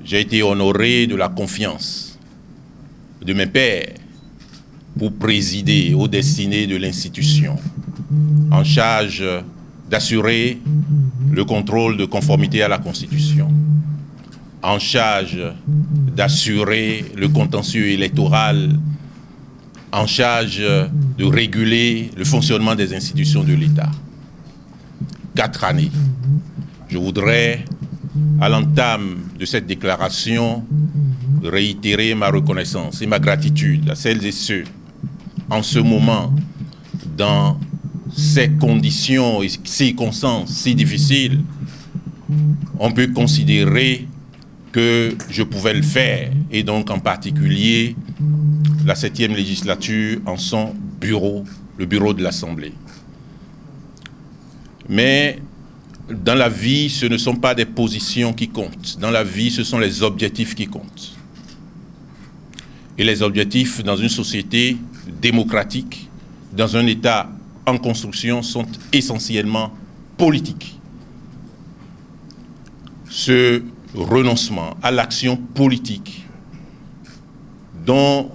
j'ai été honoré de la confiance de mes pairs pour présider aux destinées de l'institution, en charge d'assurer le contrôle de conformité à la Constitution, en charge d'assurer le contentieux électoral, en charge de réguler le fonctionnement des institutions de l'État. 4 années. Je voudrais, à l'entame de cette déclaration, réitérer ma reconnaissance et ma gratitude à celles et ceux, en ce moment, dans ces conditions et circonstances si difficiles, on peut considérer que je pouvais le faire, et donc en particulier la 7e législature en son bureau, le bureau de l'Assemblée. Mais dans la vie, ce ne sont pas des positions qui comptent. Dans la vie, ce sont les objectifs qui comptent. Et les objectifs dans une société démocratique, dans un État en construction, sont essentiellement politiques. Ce renoncement à l'action politique dont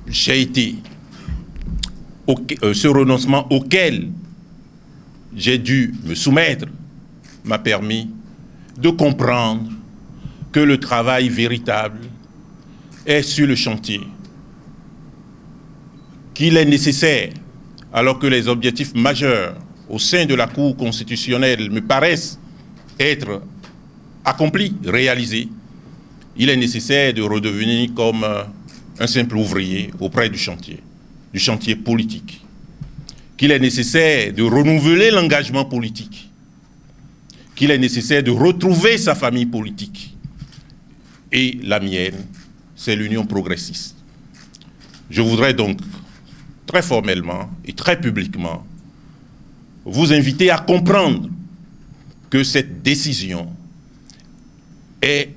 j'ai été, ce renoncement auquel j'ai dû me soumettre, m'a permis de comprendre que le travail véritable est sur le chantier, qu'il est nécessaire, alors que les objectifs majeurs au sein de la Cour constitutionnelle me paraissent être accomplis, réalisés, il est nécessaire de redevenir comme un simple ouvrier auprès du chantier politique, qu'il est nécessaire de renouveler l'engagement politique, qu'il est nécessaire de retrouver sa famille politique. Et la mienne, c'est l'Union progressiste. Je voudrais donc très formellement et très publiquement vous inviter à comprendre que cette décision est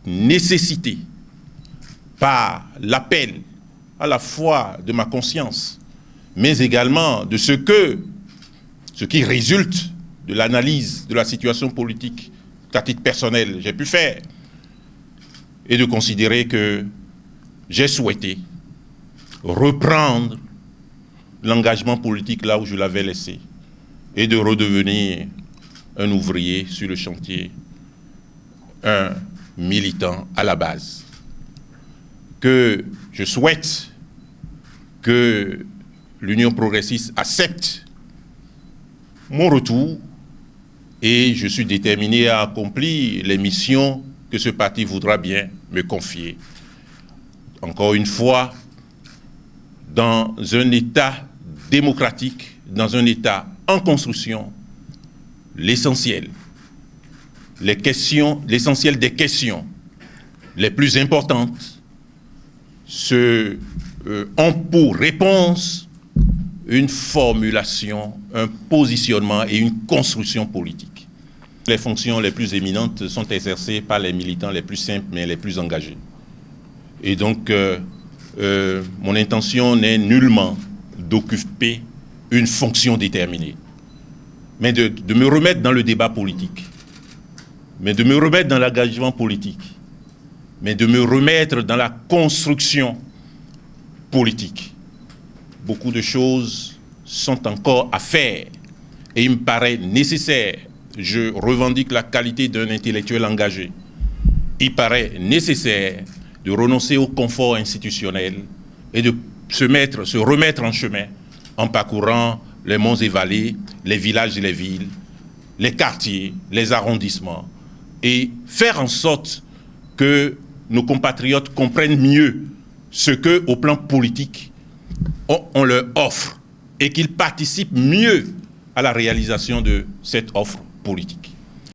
nécessitée par l'appel à la fois de ma conscience, mais également de ce qui résulte de l'analyse de la situation politique qu'à titre personnel j'ai pu faire, et de considérer que j'ai souhaité reprendre l'engagement politique là où je l'avais laissé et de redevenir un ouvrier sur le chantier, un militant à la base. Que je souhaite que l'Union progressiste accepte mon retour, et je suis déterminé à accomplir les missions que ce parti voudra bien me confier. Encore une fois, dans un État démocratique, dans un État en construction, l'essentiel des questions les plus importantes ont pour réponse une formulation, un positionnement et une construction politique. Les fonctions les plus éminentes sont exercées par les militants les plus simples mais les plus engagés. Et donc, mon intention n'est nullement d'occuper une fonction déterminée, mais de me remettre dans le débat politique, mais de me remettre dans l'engagement politique, mais de me remettre dans la construction politique. Beaucoup de choses sont encore à faire et il me paraît nécessaire, je revendique la qualité d'un intellectuel engagé, il paraît nécessaire de renoncer au confort institutionnel et de se remettre en chemin en parcourant les monts et vallées, les villages et les villes, les quartiers, les arrondissements, et faire en sorte que nos compatriotes comprennent mieux ce que, au plan politique, on leur offre et qu'ils participent mieux à la réalisation de cette offre politique.